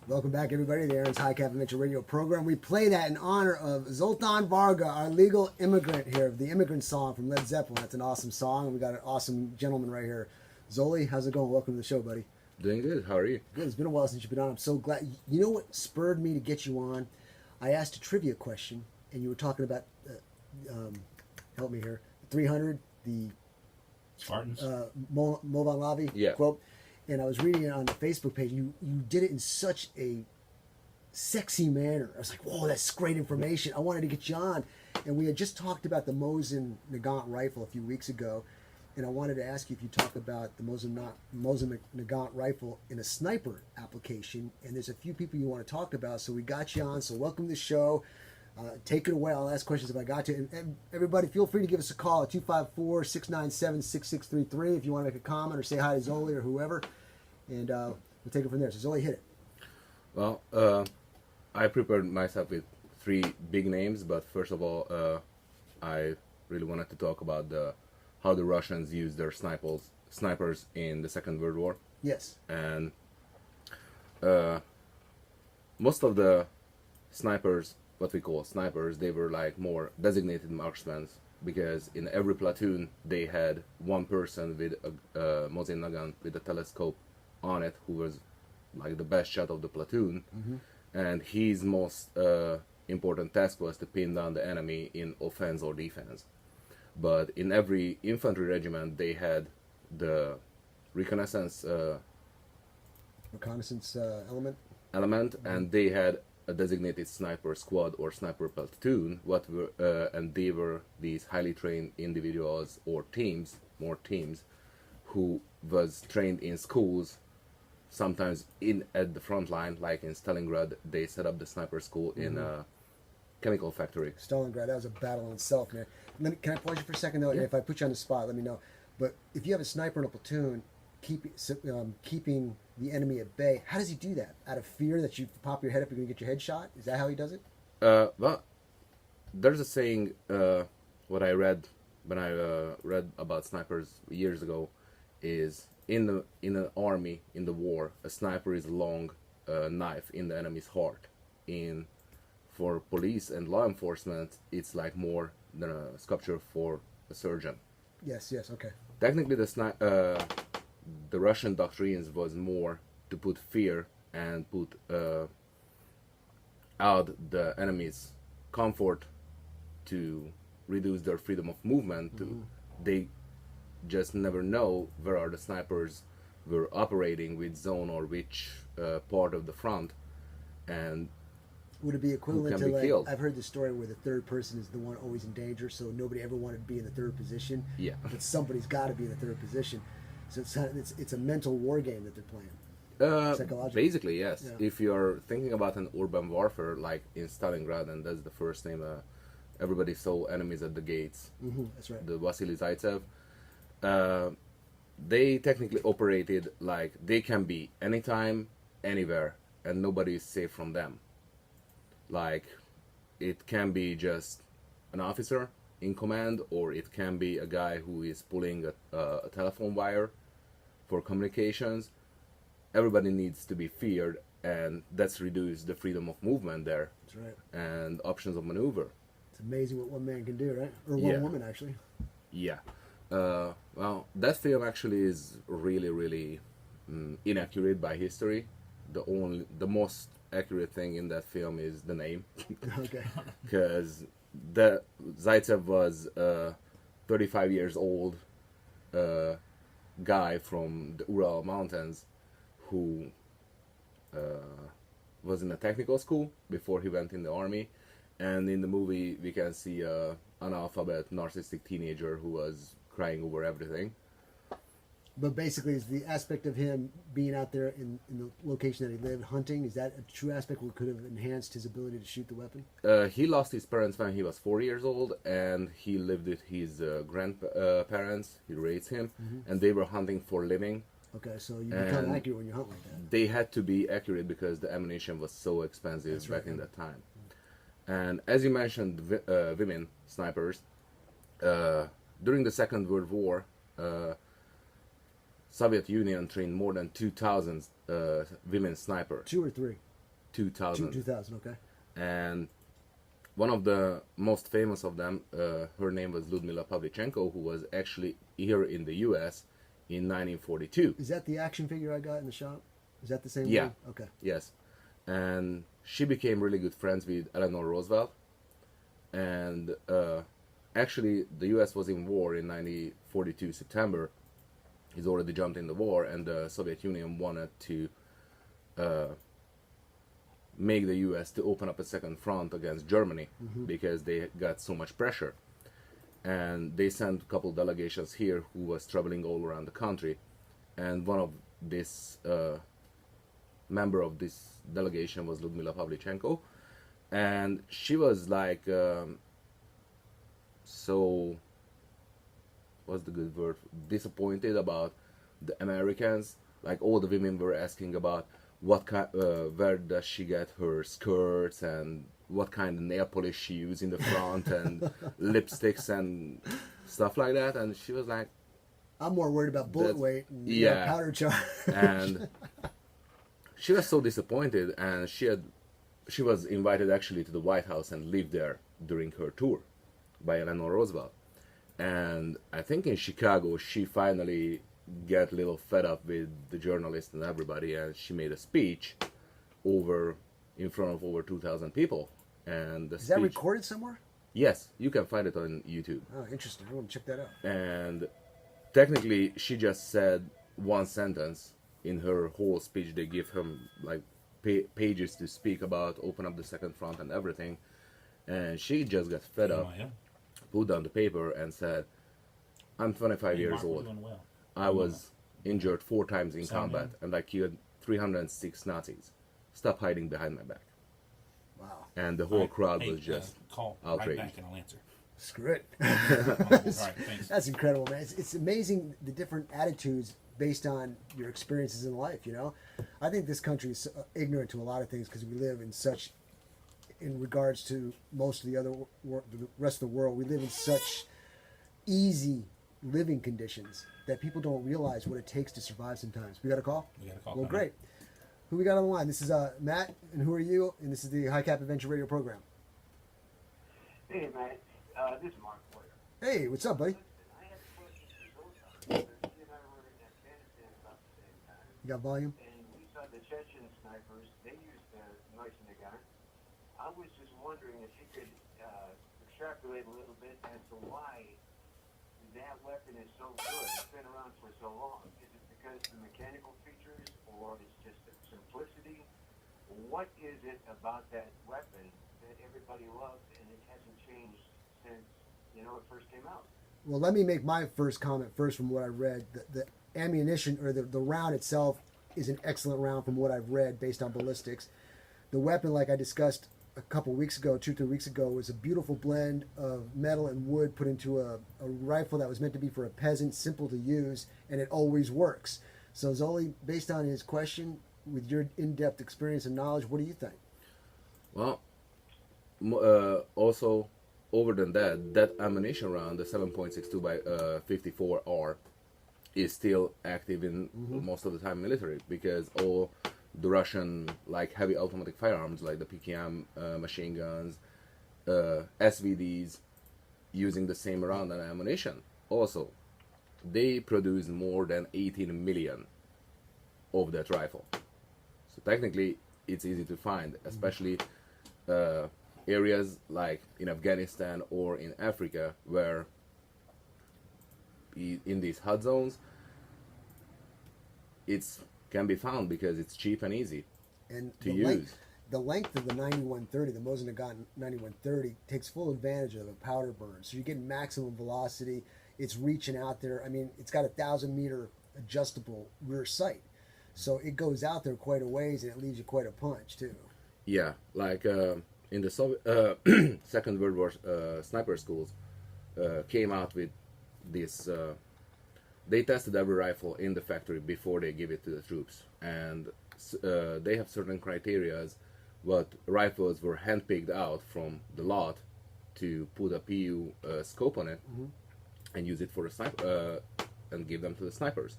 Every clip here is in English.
Welcome back, everybody, to the Aaron's High Cap Adventure Radio program. We play that in honor of Zoltan Varga, our legal immigrant here, the immigrant song from Led Zeppelin. That's an awesome song, and we got an awesome gentleman right here. Zoli, how's it going? Welcome to the show, buddy. Doing good. How are you? Good. It's been a while since you've been on. I'm so glad. You know what spurred me to get you on? I asked a trivia question, and you were talking about, help me here, 300, the Spartans? Movan Lavi quote. And I was reading it on the Facebook page. You did it in such a sexy manner. I was like, whoa, that's great information. I wanted to get you on. And we had just talked about the Mosin Nagan rifle a few weeks ago. And I wanted to ask you if you talk about the Mosin Nagan rifle in a sniper application. And there's a few people you want to talk about. So we got you on. So welcome to the show. Take it away. I'll ask questions if I got to. And everybody, feel free to give us a call at 254-697-6633 if you want to make a comment or say hi to Zoli or whoever. And we'll take it from there. So Zoli, hit it. Well, I prepared myself with three big names, but first of all, I really wanted to talk about how the Russians used their snipers in the Second World War. Yes. And most of the snipers, what we call snipers, they were like more designated marksmen, because in every platoon they had one person with a Mosin Nagan with a telescope on it who was like the best shot of the platoon. Mm-hmm. And his most important task was to pin down the enemy in offense or defense. But in every infantry regiment they had the reconnaissance element, mm-hmm. And they had a designated sniper squad or sniper platoon, and they were these highly trained individuals or teams, who was trained in schools, sometimes at the front line, like in Stalingrad. They set up the sniper school in a chemical factory. Stalingrad, that was a battle in itself, man. Can I pause you for a second, though? Yeah. If I put you on the spot, let me know. But if you have a sniper in a platoon, keeping the enemy at bay, how does he do that? Out of fear that you pop your head up, you're going to get your head shot? Is that how he does it? Well, there's a saying, what I read when I read about snipers years ago, is in an army, in the war, a sniper is a long knife in the enemy's heart. For police and law enforcement, it's like more than a sculpture for a surgeon. Yes, okay. Technically, the Russian doctrines was more to put fear and put out the enemy's comfort, to reduce their freedom of movement. They just never know where are the snipers were operating, which zone or which part of the front, and would it be equivalent to, like, killed. I've heard the story where the third person is the one always in danger, so nobody ever wanted to be in the third position. Yeah. But somebody's got to be in the third position. So it's a mental war game that they're playing. Psychological. Basically, yes. Yeah. If you're thinking about an urban warfare, like in Stalingrad, and that's the first name, everybody saw enemies at the gates. Mm-hmm, that's right. The Vasily Zaitsev. They technically operated like they can be anytime, anywhere, and nobody is safe from them. Like, it can be just an officer in command, or it can be a guy who is pulling a telephone wire for communications. Everybody needs to be feared, and that's reduced the freedom of movement there. That's right. And options of maneuver. It's amazing what one man can do, right? Or one woman, actually. Yeah. Well, that film actually is really, really inaccurate by history. The most accurate thing in that film is the name. Okay. Because Zaitsev was a 35 years old guy from the Ural Mountains who was in a technical school before he went in the army. And in the movie, we can see an analphabet, narcissistic teenager who was crying over everything. But basically, is the aspect of him being out there in the location that he lived, hunting, is that a true aspect that could have enhanced his ability to shoot the weapon? He lost his parents when he was 4 years old, and he lived with his grandparents. He raised him, and they were hunting for a living. Okay, so you become accurate when you hunt like that. They had to be accurate because the ammunition was so expensive back in that time. And as you mentioned, women snipers, during the Second World War, Soviet Union trained more than 2,000 women snipers. 2 or 3? 2000. 2000, okay. And one of the most famous of them, her name was Ludmila Pavlichenko, who was actually here in the U.S. in 1942. Is that the action figure I got in the shop? Is that the same Yeah. one? Okay. Yes. And she became really good friends with Eleanor Roosevelt. And actually, the U.S. was in war in 1942 September. He's already jumped in the war, and the Soviet Union wanted to make the U.S. to open up a second front against Germany because they got so much pressure. And they sent a couple delegations here who was traveling all around the country. And one of this member of this delegation was Ludmila Pavlichenko. And she was like, so, what's the good word? Disappointed about the Americans. Like all the women were asking about what kind, where does she get her skirts and what kind of nail polish she uses in the front and lipsticks and stuff like that. And she was like, I'm more worried about bullet weight and powder charge. And she was so disappointed, and she was invited actually to the White House and lived there during her tour by Eleanor Roosevelt. And I think in Chicago she finally got a little fed up with the journalists and everybody, and she made a speech in front of over 2,000 people. And Is that recorded somewhere? Yes, you can find it on YouTube. Oh, interesting. I want to check that out. And technically she just said one sentence in her whole speech. They give him like pages to speak about, open up the second front and everything. And she just got fed up, put down the paper and said, I'm 25 years old. I was injured 4 times in combat, and I killed 306 Nazis. Stop hiding behind my back. Wow. And the whole crowd was just call outraged. Right back and I'll answer. Screw it. All right, thanks. That's incredible, man. It's amazing the different attitudes based on your experiences in life, you know? I think this country is ignorant to a lot of things because we live in regards to most of the rest of the world, we live in such easy living conditions that people don't realize what it takes to survive sometimes. We got a call? We got a call. Well, great. Who we got on the line? This is Matt, and who are you? And this is the High Cap Adventure Radio program. Hey, Matt. This is Mark Porter. Hey, what's up, buddy? I have a question for Zoltan. He and I were in Afghanistan about the same time. You got volume? And we saw the Chechen snipers. They used the Nagan. I was just wondering if you could extrapolate a little bit as to why that weapon is so good. It's been around for so long. Is it because of the mechanical features, or it's just the simplicity? What is it about that weapon that everybody loves and it hasn't changed since, it first came out? Well, let me make my first comment first from what I read. The ammunition, or the round itself, is an excellent round from what I've read based on ballistics. The weapon, like I discussed a couple weeks ago, 2-3 weeks ago, was a beautiful blend of metal and wood put into a rifle that was meant to be for a peasant, simple to use, and it always works. So Zoli, based on his question, with your in-depth experience and knowledge, what do you think? Well, also, over than that ammunition round, the 7.62 by 54R, is still active in most of the time military, because all the Russian heavy automatic firearms like the PKM machine guns, SVDs, using the same round and ammunition. Also, they produce more than 18 million of that rifle. So technically, it's easy to find, especially areas like in Afghanistan or in Africa, where in these hot zones, it's can be found because it's cheap and easy to use. The length of the 9130, the Mosin Nagan 9130, takes full advantage of a powder burn. So you're getting maximum velocity. It's reaching out there. I mean, it's got a 1,000-meter adjustable rear sight. So it goes out there quite a ways, and it leaves you quite a punch, too. Yeah, in the Second World War, sniper schools came out with this. They tested every rifle in the factory before they give it to the troops, and they have certain criteria what rifles were handpicked out from the lot to put a PU scope on it and use it for a sniper and give them to the snipers.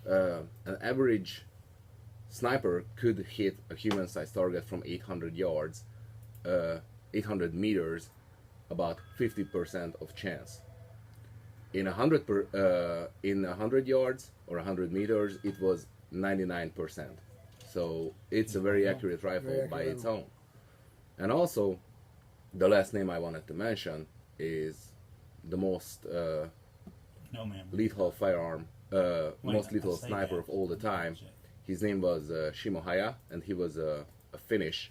An average sniper could hit a human-sized target from 800 yards, 800 meters, about 50% of chance. In 100 yards or 100 meters, it was 99%. So it's a very accurate rifle by its own. And also, the last name I wanted to mention is the most lethal firearm, most lethal sniper of all the time. His name was Shimohaya, and he was a Finnish.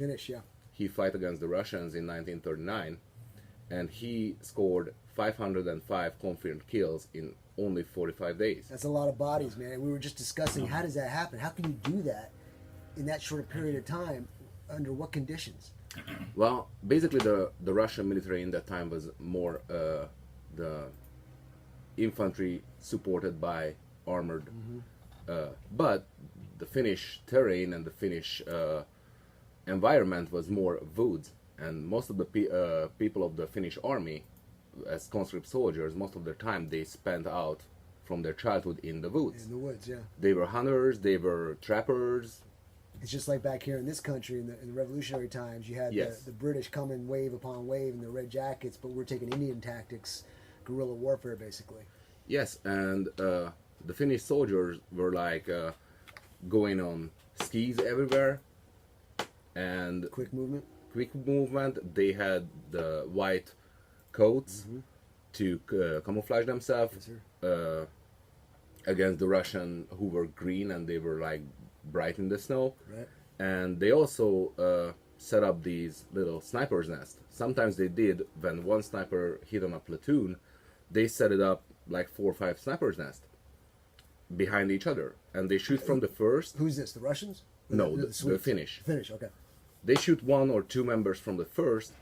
He fought against the Russians in 1939, and he scored 505 confirmed kills in only 45 days. That's a lot of bodies, man. We were just discussing, how does that happen? How can you do that in that short period of time? Under what conditions? Well, basically the Russian military in that time was more the infantry supported by armored, but the Finnish terrain and the Finnish environment was more woods, and most of the people of the Finnish army, as conscript soldiers, most of their time they spent out from their childhood in the woods. In the woods, yeah. They were hunters, they were trappers. It's just like back here in this country in the revolutionary times, you had the British coming wave upon wave in the red jackets, but we're taking Indian tactics, guerrilla warfare basically. Yes, and the Finnish soldiers were like going on skis everywhere, and quick movement. They had the white coats to camouflage themselves against the Russian, who were green, and they were like bright in the snow. Right. And they also set up these little sniper's nests. Sometimes they did, when one sniper hit on a platoon, they set it up like 4 or 5 sniper's nests behind each other, and they shoot from the first. Who's this? The Russians? No, the Finnish. Finnish, okay. They shoot 1 or 2 members from the first,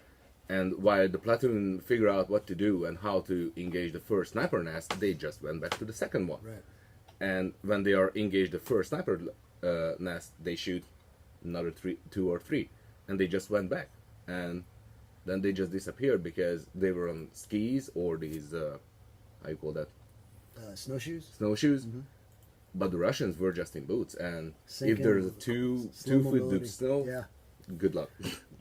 and while the platoon figure out what to do and how to engage the first sniper nest, they just went back to the second one. Right. And when they are engaged the first sniper nest, they shoot another 2 or 3, and they just went back, and then they just disappeared because they were on skis or these how you call that, snowshoes. But the Russians were just in boots, and Sinking, if there's a 2 foot deep snow, good luck.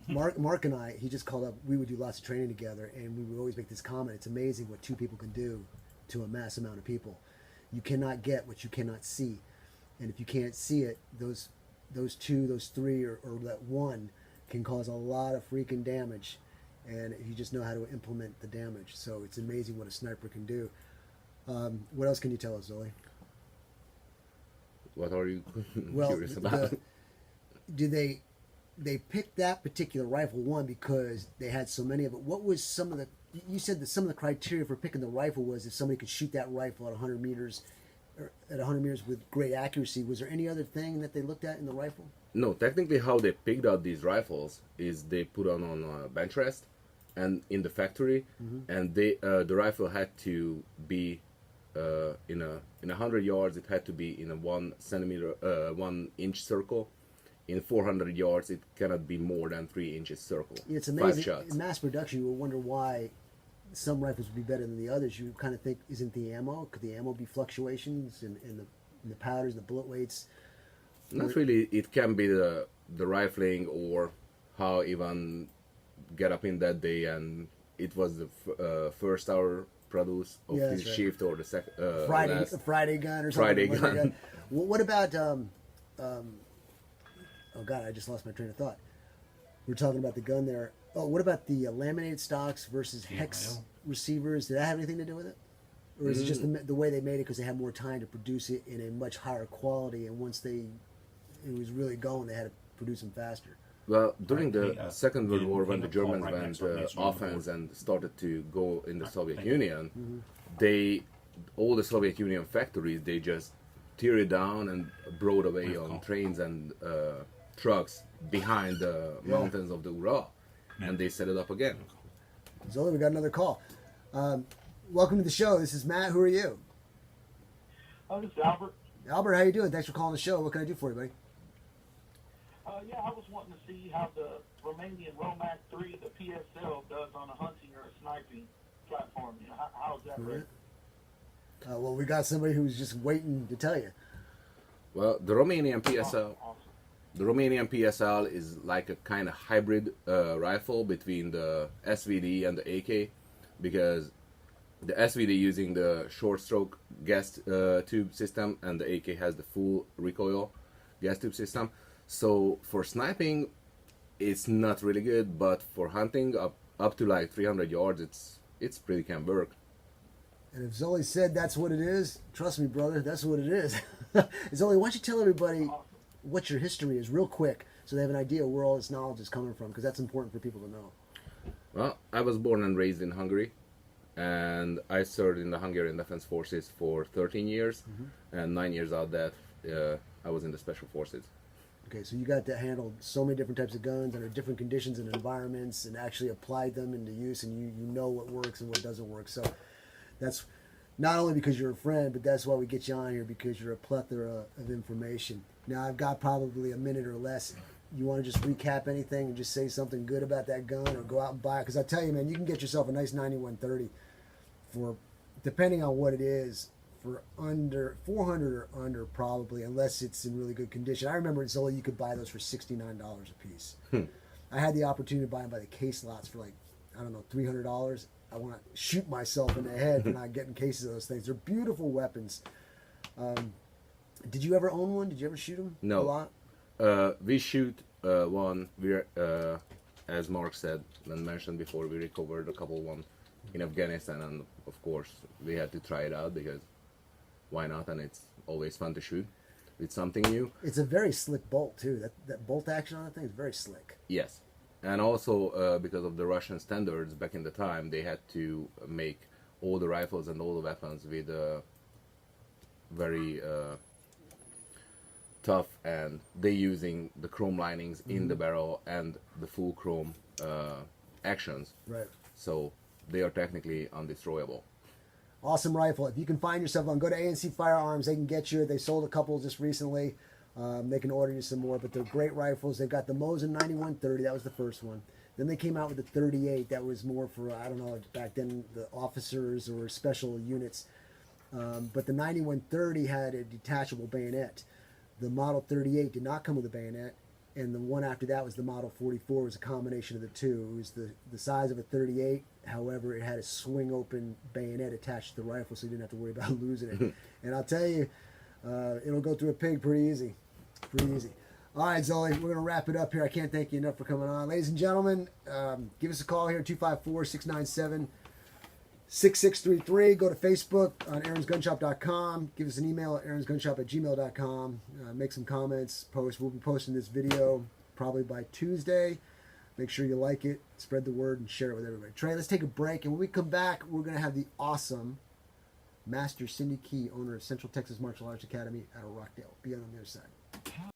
Mark and I, he just called up, we would do lots of training together, and we would always make this comment, it's amazing what 2 people can do to a mass amount of people. You cannot get what you cannot see. And if you can't see it, those 2, those 3, or that 1 can cause a lot of freaking damage. And you just know how to implement the damage. So it's amazing what a sniper can do. What else can you tell us, Zoli? What are you Well, curious about? Did they picked that particular rifle, one, because they had so many of it. What was some of the, you said that some of the criteria for picking the rifle was if somebody could shoot that rifle at 100 meters, or at 100 meters with great accuracy. Was there any other thing that they looked at in the rifle? No, technically how they picked out these rifles is they put on a bench rest and in the factory, and they the rifle had to be in 100 yards, it had to be in a 1 centimeter 1 inch circle. In 400 yards, it cannot be more than 3 inches circle. Yeah, it's amazing. 5 shots. In mass production, you will wonder why some rifles would be better than the others. You kind of think, isn't the ammo? Could the ammo be fluctuations in the powders, the bullet weights? Not really. It can be the rifling or how Ivan get up in that day, and it was the first hour produce of his shift, or the second Friday gun or something. Friday gun. What about oh God, I just lost my train of thought. We were talking about the gun there. Oh, what about the laminated stocks versus hex receivers? Did that have anything to do with it? Or is it just the way they made it because they had more time to produce it in a much higher quality, and once it was really going, they had to produce them faster? Well, during the Second World War, when the Germans went offense and started to go in the Soviet Union, all the Soviet Union factories, they just tear it down and brought away on trains and trucks behind the mountains of the Ural, and they set it up again. Zola, we got another call. Welcome to the show. This is Matt. Who are you? Oh, this is Albert. Albert, how you doing? Thanks for calling the show. What can I do for you, buddy? Yeah, I was wanting to see how the Romanian Romac 3, the PSL, does on a hunting or a sniping platform. You know, how's that rated? Well, we got somebody who's just waiting to tell you. Well, the Romanian PSL, Awesome. the Romanian PSL is like a kind of hybrid rifle between the SVD and the AK, because the SVD using the short stroke gas tube system, and the AK has the full recoil gas tube system. So for sniping, it's not really good, but for hunting up to like 300 yards, it's pretty can work. And if Zoli said that's what it is, trust me, brother, that's what it is. Zoli, why don't you tell everybody what your history is real quick, so they have an idea where all this knowledge is coming from, because that's important for people to know. Well, I was born and raised in Hungary, and I served in the Hungarian Defense Forces for 13 years, and 9 years out of that, I was in the Special Forces. Okay, so you got to handle so many different types of guns under different conditions and environments, and actually applied them into use, and you know what works and what doesn't work. So that's not only because you're a friend, but that's why we get you on here, because you're a plethora of information. Now, I've got probably a minute or less. You want to just recap anything and just say something good about that gun, or go out and buy it? Because I tell you, man, you can get yourself a nice 9130 for, depending on what it is, for under 400 or under, probably, unless it's in really good condition. I remember in Zola you could buy those for $69 a piece. I had the opportunity to buy them by the case lots for like, I don't know, $300. I want to shoot myself in the head for not getting cases of those things. They're beautiful weapons. Did you ever own one? Did you ever shoot them? No. A lot? We shoot one. As Mark said and mentioned before, we recovered a couple one in Afghanistan, and of course we had to try it out, because why not? And it's always fun to shoot with something new. It's a very slick bolt too. That bolt action on that thing is very slick. Yes, and also because of the Russian standards back in the time, they had to make all the rifles and all the weapons with very tough, and they using the chrome linings in the barrel and the full chrome actions. Right. So they are technically undestroyable. Awesome rifle. If you can find yourself one, go to ANC Firearms. They can get you. They sold a couple just recently. They can order you some more, but they're great rifles. They've got the Mosin 9130. That was the first one. Then they came out with the 38. That was more for, I don't know, back then the officers or special units. But the 9130 had a detachable bayonet. The Model 38 did not come with a bayonet. And the one after that was the Model 44. It was a combination of the two. It was the size of a 38. However, it had a swing open bayonet attached to the rifle, so you didn't have to worry about losing it. And I'll tell you, it'll go through a pig pretty easy. Pretty easy. All right, Zoli, we're going to wrap it up here. I can't thank you enough for coming on. Ladies and gentlemen, give us a call here, 254-697-6633. Go to Facebook on aaronsgunshop.com. Give us an email at aaronsgunshop@gmail.com. Make some comments, post. We'll be posting this video probably by Tuesday. Make sure you like it, spread the word, and share it with everybody. Trey, let's take a break, and when we come back, we're going to have the awesome Master Cindy Key, owner of Central Texas Martial Arts Academy out of Rockdale. Be on the other side.